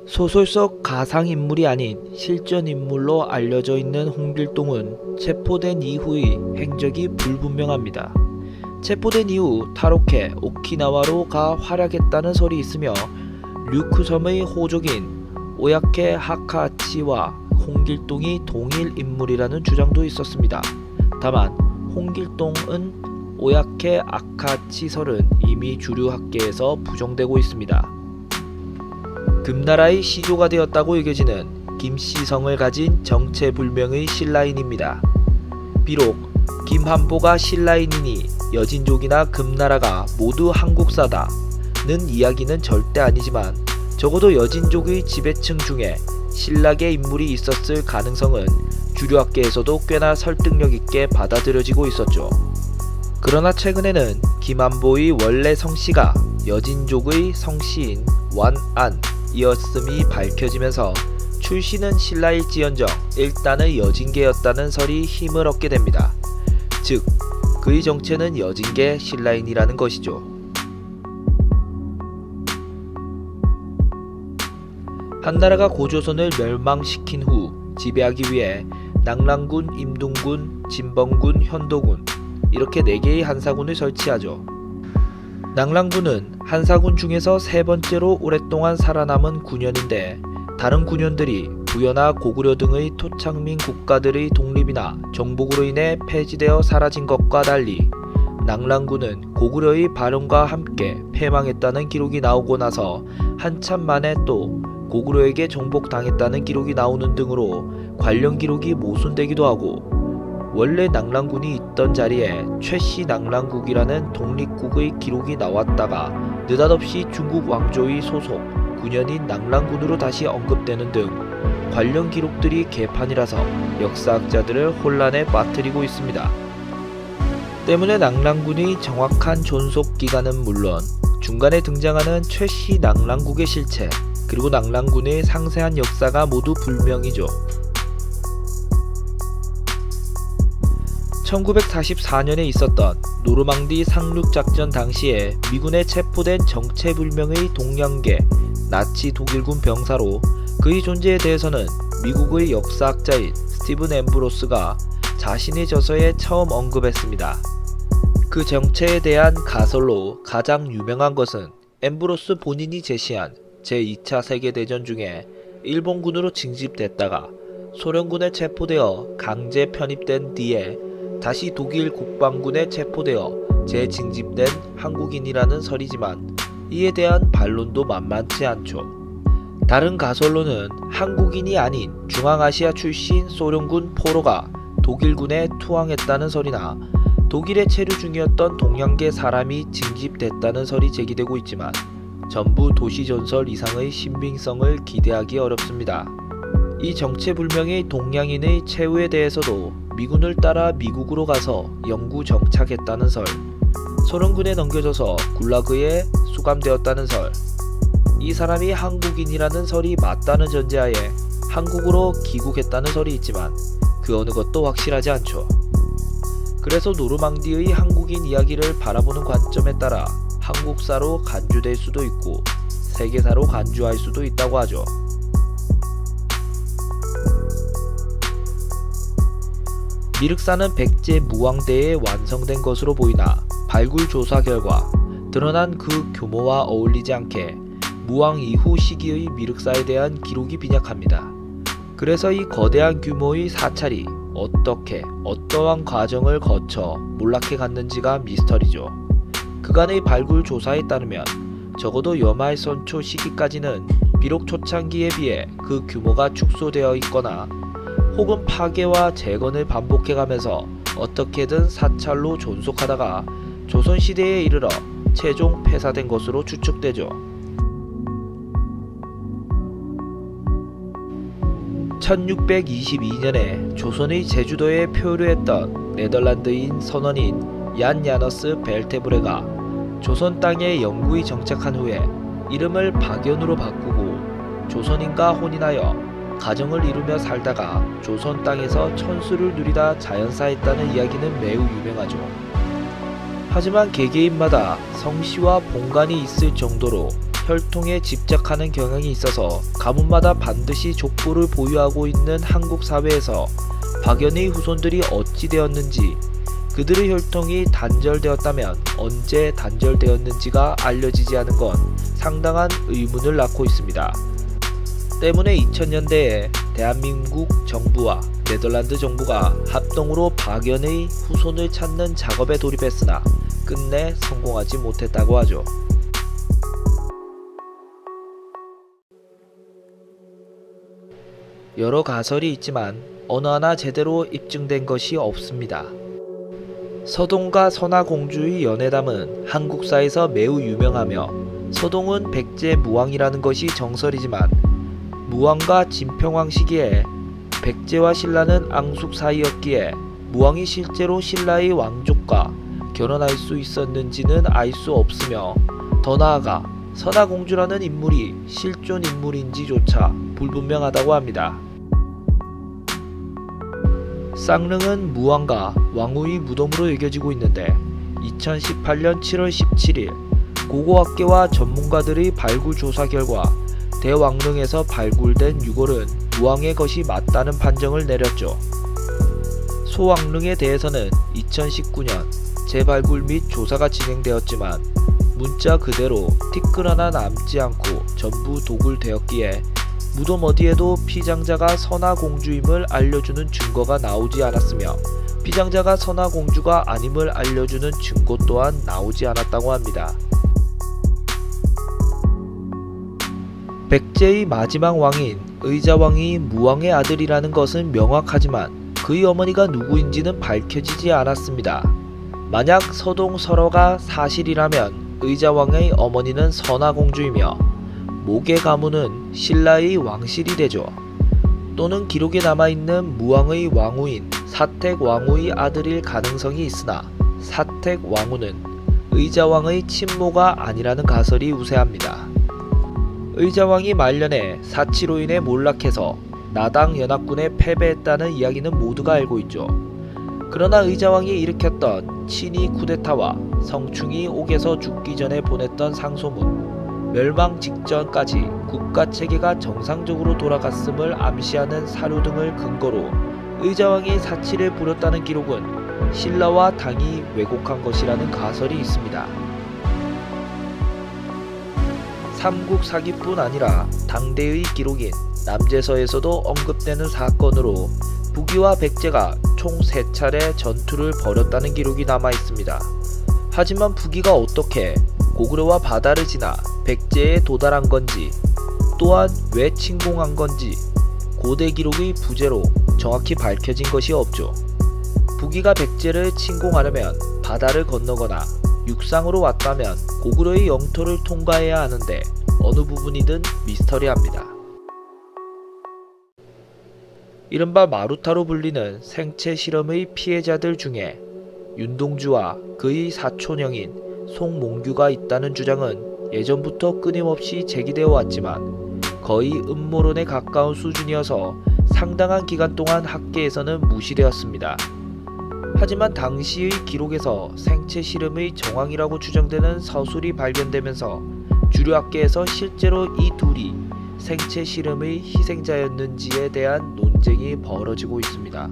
소설 속 가상인물이 아닌 실존인물로 알려져 있는 홍길동은 체포된 이후의 행적이 불분명합니다. 체포된 이후 타로케 오키나와로 가 활약했다는 설이 있으며 류쿠 섬의 호족인 오야케 하카하치와 홍길동이 동일 인물이라는 주장도 있었습니다. 다만 홍길동은 오야케 아카치 설은 이미 주류 학계에서 부정되고 있습니다. 금나라의 시조가 되었다고 여겨지는 김씨성을 가진 정체불명의 신라인입니다. 비록 김한보가 신라인이니 여진족이나 금나라가 모두 한국사다는 이야기는 절대 아니지만 적어도 여진족의 지배층 중에 신라계 인물이 있었을 가능성은 주류학계에서도 꽤나 설득력 있게 받아들여지고 있었죠. 그러나 최근에는 김한보의 원래 성씨가 여진족의 성씨인 완안이었음이 밝혀지면서 출신은 신라일지언정 일단의 여진계였다는 설이 힘을 얻게 됩니다. 즉, 그의 정체는 여진계 신라인이라는 것이죠. 한나라가 고조선을 멸망시킨 후 지배하기 위해 낙랑군, 임둥군, 진범군, 현도군 이렇게 4개의 한사군을 설치하죠. 낙랑군은 한사군 중에서 세 번째로 오랫동안 살아남은 군현인데 다른 군현들이 부여나 고구려 등의 토착민 국가들의 독립이나 정복으로 인해 폐지되어 사라진 것과 달리 낙랑군은 고구려의 발언과 함께 패망했다는 기록이 나오고 나서 한참 만에 또 고구려에게 정복당했다는 기록이 나오는 등으로 관련 기록이 모순되기도 하고 원래 낙랑군이 있던 자리에 최씨 낙랑국이라는 독립국의 기록이 나왔다가 느닷없이 중국 왕조의 소속 군현인 낙랑군으로 다시 언급되는 등 관련 기록들이 개판이라서 역사학자들을 혼란에 빠뜨리고 있습니다. 때문에 낙랑군의 정확한 존속 기간은 물론 중간에 등장하는 최씨 낙랑국의 실체 그리고 낙랑군의 상세한 역사가 모두 불명이죠. 1944년에 있었던 노르망디 상륙작전 당시에 미군에 체포된 정체불명의 동양계 나치 독일군 병사로 그의 존재에 대해서는 미국의 역사학자인 스티븐 엠브로스가 자신의 저서에 처음 언급했습니다. 그 정체에 대한 가설로 가장 유명한 것은 엠브로스 본인이 제시한 제2차 세계대전 중에 일본군으로 징집됐다가 소련군에 체포되어 강제 편입된 뒤에 다시 독일 국방군에 체포되어 재징집된 한국인이라는 설이지만 이에 대한 반론도 만만치 않죠. 다른 가설로는 한국인이 아닌 중앙아시아 출신 소련군 포로가 독일군에 투항했다는 설이나 독일에 체류 중이었던 동양계 사람이 징집됐다는 설이 제기되고 있지만 전부 도시전설 이상의 신빙성을 기대하기 어렵습니다. 이 정체불명의 동양인의 최후에 대해서도 미군을 따라 미국으로 가서 영구 정착했다는 설, 소련군에 넘겨져서 굴라그에 수감되었다는 설, 이 사람이 한국인이라는 설이 맞다는 전제하에 한국으로 귀국했다는 설이 있지만 그 어느 것도 확실하지 않죠. 그래서 노르망디의 한국인 이야기를 바라보는 관점에 따라 한국사로 간주될 수도 있고 세계사로 간주할 수도 있다고 하죠. 미륵사는 백제 무왕대에 완성된 것으로 보이나 발굴 조사 결과 드러난 그 규모와 어울리지 않게 무왕 이후 시기의 미륵사에 대한 기록이 빈약합니다. 그래서 이 거대한 규모의 사찰이 어떻게 어떠한 과정을 거쳐 몰락해 갔는지가 미스터리죠. 그간의 발굴 조사에 따르면 적어도 여말선초 시기까지는 비록 초창기에 비해 그 규모가 축소되어 있거나 혹은 파괴와 재건을 반복해가면서 어떻게든 사찰로 존속하다가 조선시대에 이르러 최종 폐사된 것으로 추측되죠. 1622년에 조선의 제주도에 표류했던 네덜란드인 선원인 얀 야너스 벨테브레가 조선 땅에 영구히 정착한 후에 이름을 박연으로 바꾸고 조선인과 혼인하여 가정을 이루며 살다가 조선 땅에서 천수를 누리다 자연사했다는 이야기는 매우 유명하죠. 하지만 개개인마다 성씨와 본관이 있을 정도로 혈통에 집착하는 경향이 있어서 가문마다 반드시 족보를 보유하고 있는 한국 사회에서 박연의 후손들이 어찌 되었는지, 그들의 혈통이 단절되었다면 언제 단절되었는지가 알려지지 않은 건 상당한 의문을 낳고 있습니다. 때문에 2000년대에 대한민국 정부와 네덜란드 정부가 합동으로 박연의 후손을 찾는 작업에 돌입했으나 끝내 성공하지 못했다고 하죠. 여러 가설이 있지만 어느 하나 제대로 입증된 것이 없습니다. 서동과 선화공주의 연애담은 한국사에서 매우 유명하며 서동은 백제 무왕이라는 것이 정설이지만 무왕과 진평왕 시기에 백제와 신라는 앙숙 사이였기에 무왕이 실제로 신라의 왕족과 결혼할 수 있었는지는 알 수 없으며, 더 나아가 선화공주라는 인물이 실존 인물인지조차 불분명하다고 합니다. 쌍릉은 무왕과 왕후의 무덤으로 여겨지고 있는데 2018년 7월 17일 고고학계와 전문가들의 발굴 조사 결과 대왕릉에서 발굴된 유골은 무왕의 것이 맞다는 판정을 내렸죠. 소왕릉에 대해서는 2019년 재발굴 및 조사가 진행되었지만 문자 그대로 티끌 하나 남지 않고 전부 도굴되었기에 무덤 어디에도 피장자가 선화공주임을 알려주는 증거가 나오지 않았으며 피장자가 선화공주가 아님을 알려주는 증거 또한 나오지 않았다고 합니다. 백제의 마지막 왕인 의자왕이 무왕의 아들이라는 것은 명확하지만 그의 어머니가 누구인지는 밝혀지지 않았습니다. 만약 서동 설화가 사실이라면 의자왕의 어머니는 선화공주이며 목의 가문은 신라의 왕실이 되죠. 또는 기록에 남아있는 무왕의 왕후인 사택왕후의 아들일 가능성이 있으나 사택왕후는 의자왕의 친모가 아니라는 가설이 우세합니다. 의자왕이 말년에 사치로 인해 몰락해서 나당 연합군에 패배했다는 이야기는 모두가 알고 있죠. 그러나 의자왕이 일으켰던 친위 쿠데타와 성충이 옥에서 죽기 전에 보냈던 상소문, 멸망 직전까지 국가체계가 정상적으로 돌아갔음을 암시하는 사료 등을 근거로 의자왕이 사치를 부렸다는 기록은 신라와 당이 왜곡한 것이라는 가설이 있습니다. 삼국사기뿐 아니라 당대의 기록인 남제서에서도 언급되는 사건으로 북이와 백제가 총 3차례 전투를 벌였다는 기록이 남아있습니다. 하지만 북이가 어떻게 고구려와 바다를 지나 백제에 도달한 건지, 또한 왜 침공한 건지 고대 기록의 부재로 정확히 밝혀진 것이 없죠. 북이가 백제를 침공하려면 바다를 건너거나 육상으로 왔다면 고구려의 영토를 통과해야 하는데 어느 부분이든 미스터리합니다. 이른바 마루타로 불리는 생체 실험의 피해자들 중에 윤동주와 그의 사촌형인 송몽규가 있다는 주장은 예전부터 끊임없이 제기되어 왔지만 거의 음모론에 가까운 수준이어서 상당한 기간 동안 학계에서는 무시되었습니다. 하지만 당시의 기록에서 생체 실험의 정황이라고 추정되는 서술이 발견되면서 주류 학계에서 실제로 이 둘이 생체 실험의 희생자였는지에 대한 논쟁이 벌어지고 있습니다.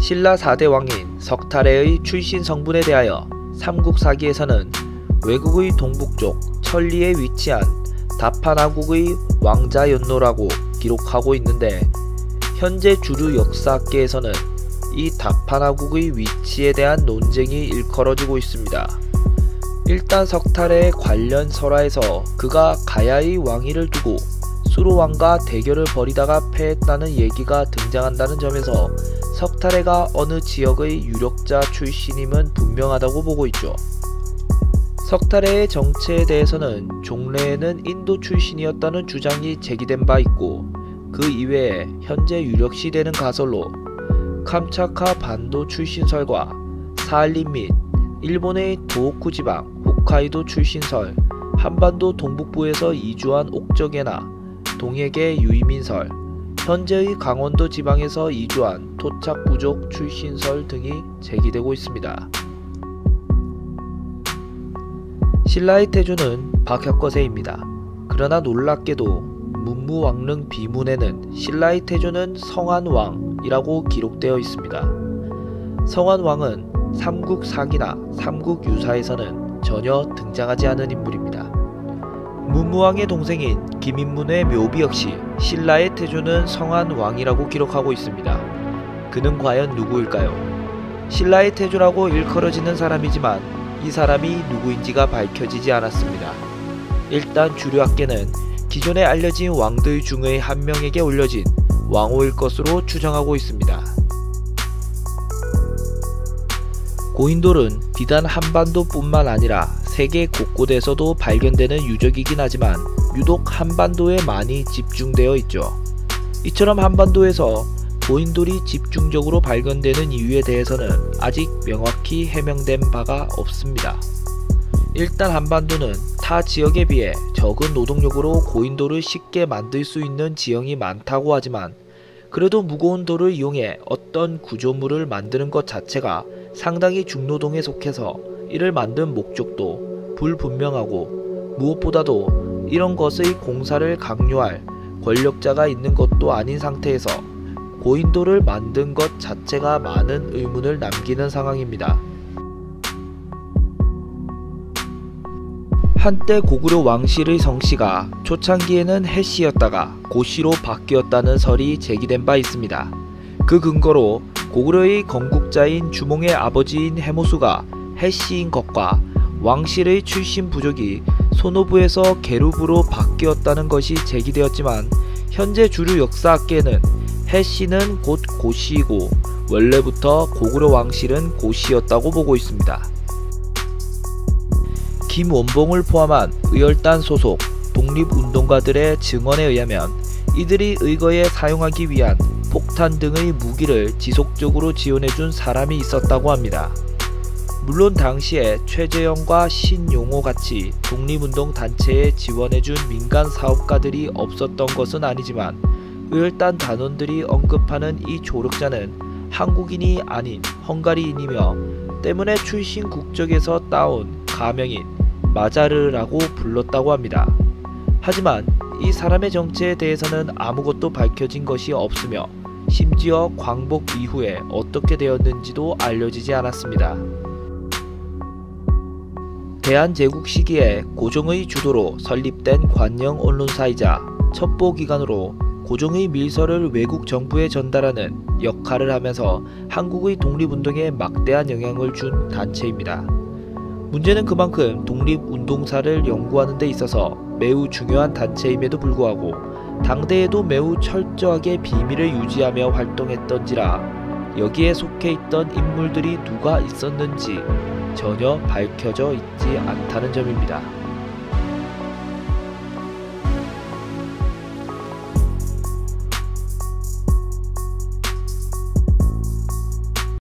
신라 4대 왕인 석탈해의 출신 성분에 대하여 삼국사기에서는 외국의 동북쪽 천리에 위치한 다판하국의 왕자연노라고 기록하고 있는데, 현재 주류 역사학계에서는 이 다판하국의 위치에 대한 논쟁이 일컬어지고 있습니다. 일단 석탈해의 관련 설화에서 그가 가야의 왕위를 두고 수로왕과 대결을 벌이다가 패했다는 얘기가 등장한다는 점에서 석탈해가 어느 지역의 유력자 출신임은 분명하다고 보고 있죠. 석탈해의 정체에 대해서는 종래에는 인도 출신이었다는 주장이 제기된 바 있고, 그 이외에 현재 유력시 되는 가설로 캄차카 반도 출신설과 사할린 및 일본의 도호쿠 지방 홋카이도 출신설, 한반도 동북부에서 이주한 옥저계나 동해계 유이민설, 현재의 강원도 지방에서 이주한 토착부족 출신설 등이 제기되고 있습니다. 신라의 태조는 박혁거세입니다. 그러나 놀랍게도 문무왕릉 비문에는 신라의 태조는 성안왕이라고 기록되어 있습니다. 성안왕은 삼국사기나 삼국유사에서는 전혀 등장하지 않은 인물입니다. 문무왕의 동생인 김인문의 묘비 역시 신라의 태조는 성안왕이라고 기록하고 있습니다. 그는 과연 누구일까요? 신라의 태조라고 일컬어지는 사람이지만 이 사람이 누구인지가 밝혀지지 않았습니다. 일단 주류학계는 기존에 알려진 왕들 중의 한 명에게 올려진 왕호일 것으로 추정하고 있습니다. 고인돌은 비단 한반도뿐만 아니라 세계 곳곳에서도 발견되는 유적이긴 하지만 유독 한반도에 많이 집중되어 있죠. 이처럼 한반도에서 고인돌이 집중적으로 발견되는 이유에 대해서는 아직 명확히 해명된 바가 없습니다. 일단 한반도는 타 지역에 비해 적은 노동력으로 고인돌을 쉽게 만들 수 있는 지형이 많다고 하지만 그래도 무거운 돌을 이용해 어떤 구조물을 만드는 것 자체가 상당히 중노동에 속해서 이를 만든 목적도 불분명하고 무엇보다도 이런 것의 공사를 강요할 권력자가 있는 것도 아닌 상태에서 고인돌을 만든 것 자체가 많은 의문을 남기는 상황입니다. 한때 고구려 왕실의 성씨가 초창기에는 해씨였다가 고씨로 바뀌었다는 설이 제기된 바 있습니다. 그 근거로 고구려의 건국자인 주몽의 아버지인 해모수가 해씨인 것과 왕실의 출신 부족이 소노부에서 계룹으로 바뀌었다는 것이 제기되었지만 현재 주류 역사학계는 해씨는 곧 고씨이고 원래부터 고구려 왕실은 고씨였다고 보고 있습니다. 김원봉을 포함한 의열단 소속 독립운동가들의 증언에 의하면 이들이 의거에 사용하기 위한 폭탄 등의 무기를 지속적으로 지원해준 사람이 있었다고 합니다. 물론 당시에 최재형과 신용호 같이 독립운동 단체에 지원해준 민간 사업가들이 없었던 것은 아니지만 의열단 단원들이 언급하는 이 조력자는 한국인이 아닌 헝가리인이며 때문에 출신 국적에서 따온 가명인 마자르라고 불렀다고 합니다. 하지만 이 사람의 정체에 대해서는 아무것도 밝혀진 것이 없으며 심지어 광복 이후에 어떻게 되었는지도 알려지지 않았습니다. 대한제국 시기에 고종의 주도로 설립된 관영 언론사이자 첩보기관으로 고종의 밀서를 외국 정부에 전달하는 역할을 하면서 한국의 독립운동에 막대한 영향을 준 단체입니다. 문제는 그만큼 독립운동사를 연구하는 데 있어서 매우 중요한 단체임에도 불구하고 당대에도 매우 철저하게 비밀을 유지하며 활동했던지라 여기에 속해 있던 인물들이 누가 있었는지 전혀 밝혀져 있지 않다는 점입니다.